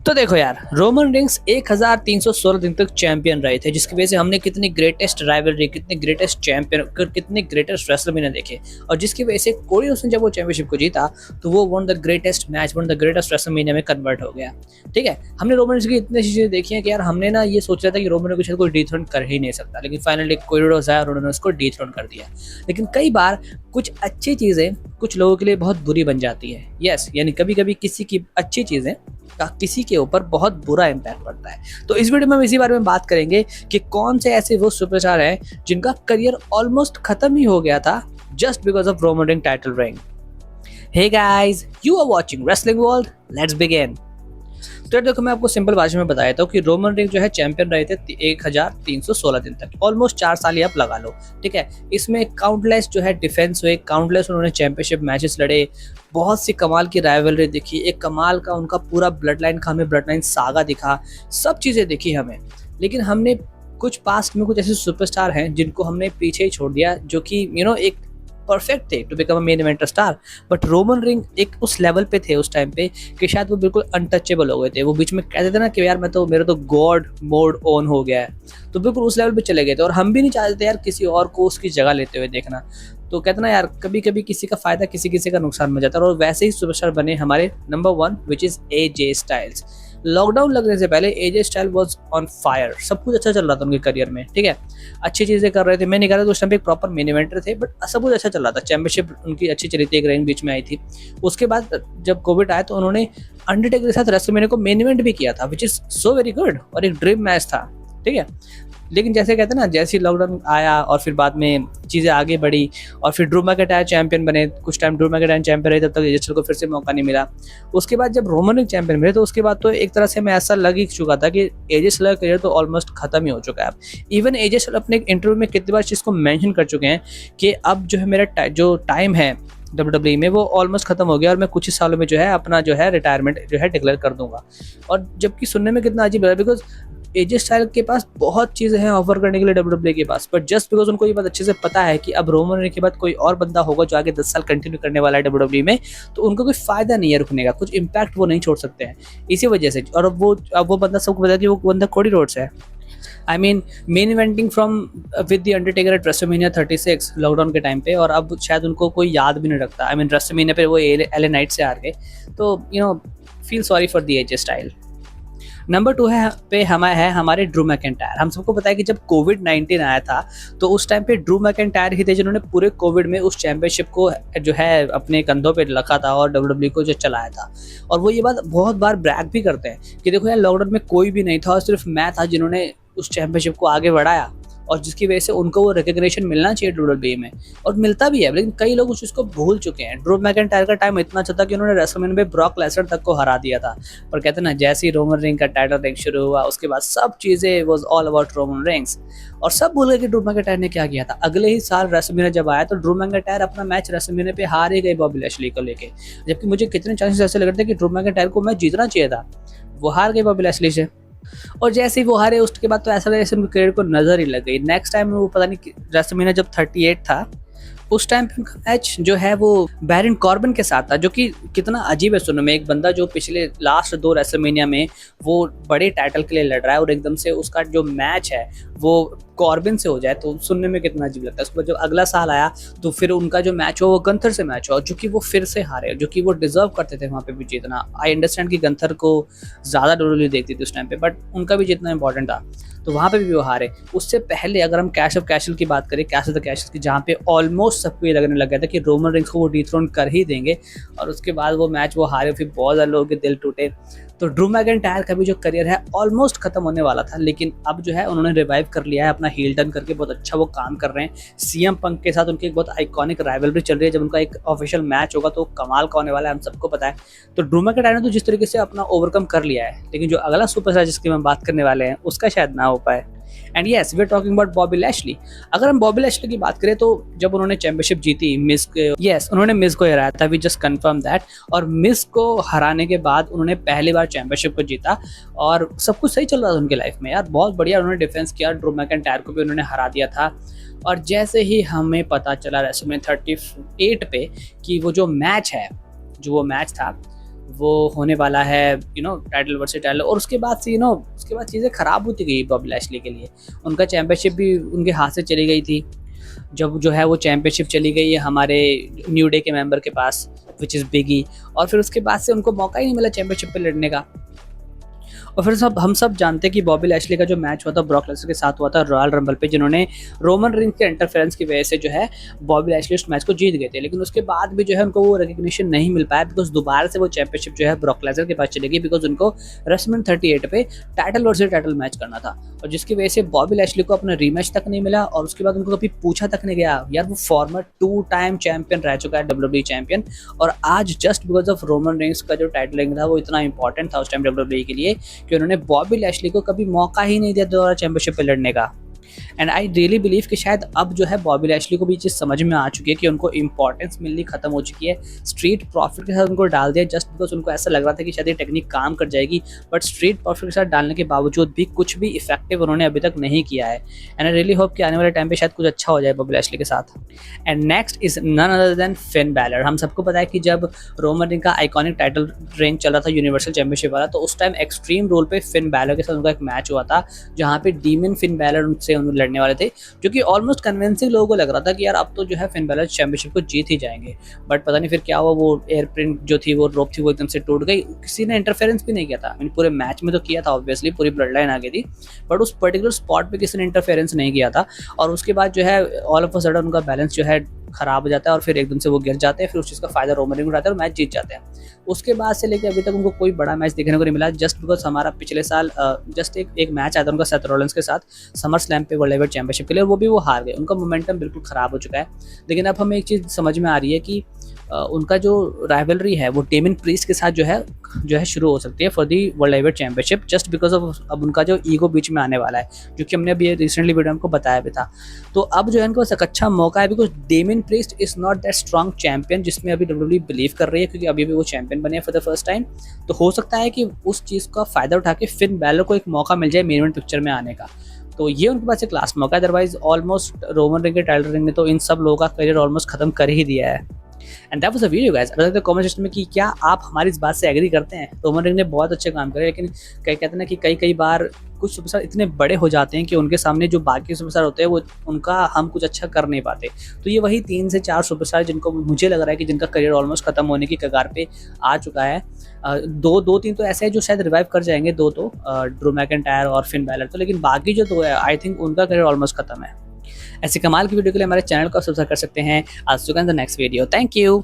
तो देखो यार, रोमन रिंग्स 1316 दिन तक चैंपियन रहे थे, जिसकी वजह से हमने कितनी ग्रेटेस्ट राइवलरी, कितने ग्रेटेस्ट चैंपियन, कितने ग्रेटेस्ट रेसलमेनिया देखे। और जिसकी वजह से कोडी रोड्स ने जब वो चैंपियनशिप को जीता तो वो one the greatest match, one the greatest WrestleMania में कन्वर्ट हो गया। ठीक है, हमने रोमन रिंग्स की इतनी चीजें देखी हैं कि यार हमने ना ये सोच रहा था कि रोमन रिंग्स को शायद कोई डिथ्रोन कर ही नहीं सकता, लेकिन फाइनली कोडी रोड्स आया और उन्होंने उसको डिथ्रोन कर दिया। लेकिन कई बार कुछ अच्छी चीजें कुछ लोगों के लिए बहुत बुरी बन जाती है। यस, यानी कभी कभी किसी की अच्छी चीजें का किसी के ऊपर बहुत बुरा इम्पैक्ट पड़ता है। तो इस वीडियो में हम इसी बारे में बात करेंगे कि कौन से ऐसे वो सुपरस्टार हैं जिनका करियर ऑलमोस्ट खत्म ही हो गया था just because of Roman Reigns title रिंग। Hey guys, you are watching wrestling world, let's begin. तो देखो, मैं आपको सिंपल भाषा में बता देता हूँ कि रोमन रिंग जो है चैंपियन रहे थे 1316 दिन तक, ऑलमोस्ट 4 साल ही आप लगा लो। ठीक है, इसमें काउंटलेस जो है डिफेंस हुए, काउंटलेस उन्होंने चैंपियनशिप मैचेस लड़े, बहुत सी कमाल की राइवलरी दिखी, एक कमाल का उनका पूरा ब्लड लाइन का हमें ब्लड लाइन सागा दिखा, सब चीज़ें दिखी हमें। लेकिन हमने कुछ पास्ट में कुछ ऐसे सुपरस्टार हैं जिनको हमने पीछे ही छोड़ दिया, जो कि एक परफेक्ट थे to become a main event star. But Roman Reigns एक उस लेवल पे थे उस टाइम पे कि शायद वो बिल्कुल अनटचेबल हो गए थे। वो बीच में कहते थे ना कि यार मेरा तो गॉड मोड ऑन हो गया है, तो बिल्कुल उस लेवल पे चले गए थे। और हम भी नहीं चाहते थे यार किसी और को उसकी जगह लेते हुए देखना। तो कहते ना यार, कभी कभी किसी का फायदा किसी का नुकसान में जाता है। और वैसे ही सुपरस्टार बने हमारे number 1 which is AJ Styles. Lockdown लगने से पहले एजे स्टाइल वाज ऑन फायर, सब कुछ अच्छा चल रहा था उनके करियर में। ठीक है, अच्छी चीजें कर रहे थे, मैं नहीं कह रहा था उस टाइम पे एक प्रॉपर मेन इवेंटर थे, बट सब कुछ अच्छा चल रहा था। चैंपियनशिप उनकी अच्छी चली थी, एक रैंक बीच में आई थी। उसके बाद जब कोविड आया तो उन्होंने अंडरटेकर के साथ रेसलमेनिया को मेन इवेंट भी किया था, which is so very good, और एक ड्रीम मैच था। ठीक है, लेकिन जैसे कहते हैं ना, जैसे ही लॉकडाउन आया और फिर बाद में चीज़ें आगे बढ़ी और फिर ड्रू मैकिंटायर चैंपियन बने, कुछ टाइम ड्रू मैकिंटायर चैंपियन रहे, तब तक एजे स्टाइल्स को फिर से मौका नहीं मिला। उसके बाद जब रोमन रिंग चैंपियन मिले तो उसके बाद तो एक तरह से हमें ऐसा लग ही चुका था कि एजे स्टाइल्स का करियर तो ऑलमोस्ट खत्म ही हो चुका है। इवन एजे स्टाइल्स अपने इंटरव्यू में कितनी बार चीज़ को मैंशन कर चुके हैं कि अब जो है मेरा जो टाइम है WWE में वो ऑलमोस्ट खत्म हो गया और मैं कुछ ही सालों में जो है अपना जो है रिटायरमेंट जो है डिक्लेयर कर दूंगा। और जबकि सुनने में कितना अजीब लगा, बिकॉज एजे स्टाइल के पास बहुत चीज़ें हैं ऑफर करने के लिए WWE के पास, बट जस्ट बिकॉज उनको ये बात अच्छे से पता है कि अब रोमन रिंग के बाद कोई और बंदा होगा जो आगे 10 साल कंटिन्यू करने वाला है WWE में, तो उनको कोई फायदा नहीं है रुकने का, कुछ इम्पैक्ट वो नहीं छोड़ सकते हैं इसी वजह से। और अब वो बंदा सबको पता है कि वो बंदा कोडी रोड्स है। I mean main eventing from with the Undertaker eight WrestleMania 36 lockdown के टाइम पे, और अब शायद उनको कोई याद भी नहीं रखता। आई मीन रेसलमेनिया पे वो LA नाइट से हार गए, तो feel sorry for the AJ style. Number 2 पे हमारे ड्रू मैकिंटायर। हम सबको पता है कि जब कोविड-19 आया था तो उस टाइम पे ड्रू मैकिंटायर ही थे जिन्होंने पूरे कोविड में उस चैंपियनशिप को जो है अपने कंधों पे रखा था और WWE को जो चलाया था। और वो ये बात बहुत बार ब्रैग भी करते हैं कि देखो यार, लॉकडाउन में कोई भी नहीं था और सिर्फ मैं था जिन्होंने उस चैंपियनशिप को आगे बढ़ाया, और जिसकी वजह से उनको वो रिकग्निशन मिलना चाहिए WWE में, और मिलता भी है। लेकिन कई लोग उस चीज़ को भूल चुके हैं। ड्रू मैकिंटायर का टाइम इतना अच्छा था कि उन्होंने रेसलमेनिया में ब्रॉक लेसनर तक को हरा दिया था, पर कहते हैं ना, जैसे ही रोमन रिंग का टाइटल रिंग शुरू हुआ उसके बाद सब चीज़ें was all about Roman rings, और सब भूल गए कि ड्रू मैकिंटायर ने क्या किया था। अगले ही साल रेसलमेनिया जब आया तो ड्रू मैकिंटायर अपना मैच रेसलमेनिया पे हार ही गए बॉबी लैशली को लेके, जबकि मुझे कितने चांसेस ऐसे लग रहे थे कि ड्रू मैकिंटायर को मैच जीतना चाहिए था, वो हार गए बॉबी लैशली से। और जैसे ही वो हारे उसके बाद तो ऐसा लगा जैसे उनके करियर को नजर ही लग गई। रेसलमेनिया टाइम वो पता नहीं रेसलमेनिया जब 38 था उस टाइम पे उनका मैच जो है वो बैरन कॉर्बिन के साथ था, जो कि कितना अजीब है सुनने में। एक बंदा जो पिछले लास्ट 2 रेसलमेनिया में वो बड़े टाइटल के लिए लड़ रहा है और एकदम से उसका जो मैच है वो कॉर्बिन से हो जाए तो सुनने में कितना अजीब लगता है। उसके बाद जब अगला साल आया तो फिर उनका जो मैच हो वो गंथर से मैच हो, जो कि वो फिर से हारे, जो कि वो डिजर्व करते थे वहाँ पे भी जीतना। आई अंडरस्टैंड कि गंथर को ज़्यादा WWE देखती थी उस टाइम पे, बट उनका भी जीतना इंपॉर्टेंट था, तो वहाँ पे भी वो हारे। उससे पहले अगर हम कैश ऑफ कैशल की बात करें, कैश ऑफ द कैशल की, जहाँ पे ऑलमोस्ट सबको ये लगने लग गया था कि रोमन रिंग्स को वो डिथ्रोन कर ही देंगे, और उसके बाद वो मैच वो हारे, फिर बहुत सारे लोगों के दिल टूटे। तो ड्रू मैकिंटायर का भी जो करियर है ऑलमोस्ट खत्म होने वाला था, लेकिन अब जो है उन्होंने रिवाइव कर लिया है, अपना हील टर्न करके बहुत अच्छा वो काम कर रहे हैं। CM पंक के साथ उनकी एक बहुत आइकॉनिक राइवलरी चल रही है, जब उनका एक ऑफिशियल मैच होगा तो कमाल का होने वाला है, हम सबको पता है। तो ड्रू मैकिंटायर ने तो जिस तरीके से अपना ओवरकम कर लिया है, लेकिन जो अगला सुपरस्टार जिसकी हम बात करने वाले हैं उसका शायद ना हो पाए। And yes, we are talking about Bobby Lashley. अगर हम बॉबी लैशली की बात करें तो जब उन्होंने चैंपियनशिप जीती उन्होंने मिस को हराया था, वी जस्ट कंफर्म दैट। और मिस को हराने के बाद उन्होंने पहली बार चैंपियनशिप को जीता और सब कुछ सही चल रहा था उनकी लाइफ में यार, बहुत बढ़िया उन्होंने डिफेंस किया, ड्रू मैकिंटायर को भी उन्होंने हरा दिया था। और जैसे ही हमें पता चला रेसलमेनिया 38 पे कि वो जो मैच था वो होने वाला है टाइटल वर्सेस टाइटल। और उसके बाद से उसके बाद चीज़ें ख़राब होती गई बॉबी लैशली के लिए। उनका चैंपियनशिप भी उनके हाथ से चली गई थी। जब जो है वो चैंपियनशिप चली गई है हमारे न्यू डे के मेंबर के पास, विच इज़ बिगी। और फिर उसके बाद से उनको मौका ही नहीं मिला चैंपियनशिप पे लड़ने का। और फिर हम सब जानते हैं कि बॉबी लैशली का जो मैच हुआ था ब्रॉक लेसनर के साथ हुआ था रॉयल रंबल पे, जिन्होंने रोमन रिंग्स के इंटरफेरेंस की वजह से जो है बॉबी लैशली उस मैच को जीत गए थे। लेकिन उसके बाद भी जो है उनको वो रिकग्निशन नहीं मिल पाया, बिकॉज दोबारा से वो चैंपियनशिप जो है ब्रॉक लेसनर के पास चली गई, बिकॉज उनको रेसलमैनिया 38 पे टाइटल वर्सेस टाइटल मैच करना था। और जिसकी वजह से बॉबी लैशली को अपना रीमैच तक नहीं मिला, और उसके बाद उनको कभी पूछा तक नहीं गया। यार वो फॉर्मर 2 टाइम चैंपियन रह चुका है, WWE चैंपियन। और आज just because of Roman rings का जो टाइटल रिंग था वो इतना इंपॉर्टेंट था उस टाइम WWE के लिए कि उन्होंने बॉबी लैशली को कभी मौका ही नहीं दिया दोबारा चैंपियनशिप पे लड़ने का। एंड आई रियली बिलीव कि शायद अब जो है बॉबी लैशली को भी चीज़ समझ में आ चुकी है कि उनको इंपॉर्टेंस मिलनी खत्म हो चुकी है। स्ट्रीट प्रॉफिट के साथ उनको डाल दिया जस्ट बिकॉज उनको ऐसा लग रहा था कि शायद ये टेक्निक काम कर जाएगी, बट स्ट्रीट प्रॉफिट के साथ डालने के बावजूद भी कुछ भी इफेक्टिव उन्होंने अभी तक नहीं किया है। एंड आई रियली होप कि आने वाले टाइम पे शायद कुछ अच्छा हो जाए बॉबी लैशली के साथ। And next is none other than Finn Balor. हम सबको पता है कि जब रोमन रिंग का आइकॉनिक टाइटल रेंज चल रहा था यूनिवर्सल चैंपियनशिप वाला, तो उस टाइम एक्सट्रीम रोल पे फिन बैलर के साथ उनका एक मैच हुआ था जहाँ पे डीमन फिन बैलर उनसे लड़ने वाले थे, जो कि ऑलमोस्ट कन्विंसिंग लोगों को लग रहा था कि यार अब तो जो है फिन बैलर चैंपियनशिप को जीत ही जाएंगे। बट पता नहीं फिर क्या हुआ, वो एयरप्रिंट जो थी वो रोप थी वो एकदम से टूट गई। किसी ने इंटरफेरेंस भी नहीं किया था, पूरे मैच में तो किया था ऑब्वियसली, पूरी ब्लड लाइन आ गई थी, बट उस पर्टिकुलर स्पॉट पे किसी ने इंटरफेरेंस नहीं किया था। और उसके बाद जो है ऑल ऑफ अ सडन उनका बैलेंस जो है खराब हो जाता है और फिर एकदम से वो गिर जाते हैं। फिर उस चीज़ का फायदा रोमन रिंग्स उठाते हैं और मैच जीत जाते हैं। उसके बाद से लेकर अभी तक उनको कोई बड़ा मैच देखने को नहीं मिला, जस्ट बिकॉज हमारा पिछले साल जस्ट एक मैच आया था उनका सेथ रॉलिंस के साथ समर स्लैम पे वर्ल्ड हेवीवेट चैंपियनशिप के लिए, वो भी वो हार गए। उनका मोमेंटम बिल्कुल ख़राब हो चुका है। लेकिन अब हमें एक चीज़ समझ में आ रही है कि उनका जो राइवलरी है वो डेमियन प्रीस्ट के साथ जो है शुरू हो सकती है for the world heavyweight championship, just because of अब उनका जो ईगो बीच में आने वाला है, जो कि हमने अभी रिसेंटली वीडियो को बताया भी था। तो अब जो है इनको एक अच्छा मौका है, because Damien priest is not that strong champion जिसमें अभी WWE बिलीव कर रही है, क्योंकि अभी भी वो चैंपियन बने फॉर द फर्स्ट टाइम। तो हो सकता है कि उस चीज़ का फ़ायदा उठा के फिन बैलर को एक मौका मिल जाए मेन इवेंट पिक्चर में आने का। तो ये उनके पास एक लास्ट मौका है, अदरवाइज ऑलमोस्ट रोमन रिंग के टाइटल रिंग ने तो इन सब लोगों का करियर ऑलमोस्ट खत्म कर ही दिया है। And that was the video guys. बताइए कमेंट सेक्शन में कि क्या आप हमारी इस बात से एग्री करते हैं। रोमन रिंग ने बहुत अच्छे काम करे, लेकिन कहते हैं ना कि कई बार कुछ सुपरस्टार इतने बड़े हो जाते हैं कि उनके सामने जो बाकी सुपरस्टार होते हैं वो उनका हम कुछ अच्छा कर नहीं पाते। तो ये वही 3 से 4 सुपरस्टार जिनको मुझे लग रहा है कि जिनका करियर ऑलमोस्ट खत्म होने की कगार पे आ चुका है। 2-3 तो ऐसे हैं जो शायद रिवाइव कर जाएंगे, 2 तो ड्रू मैकिंटायर और फिन बैलर तो, लेकिन बाकी जो 2 है आई थिंक उनका करियर ऑलमोस्ट खत्म है। ऐसे कमाल की वीडियो के लिए हमारे चैनल को सब्सक्राइब कर सकते हैं। आज the next video. Thank you.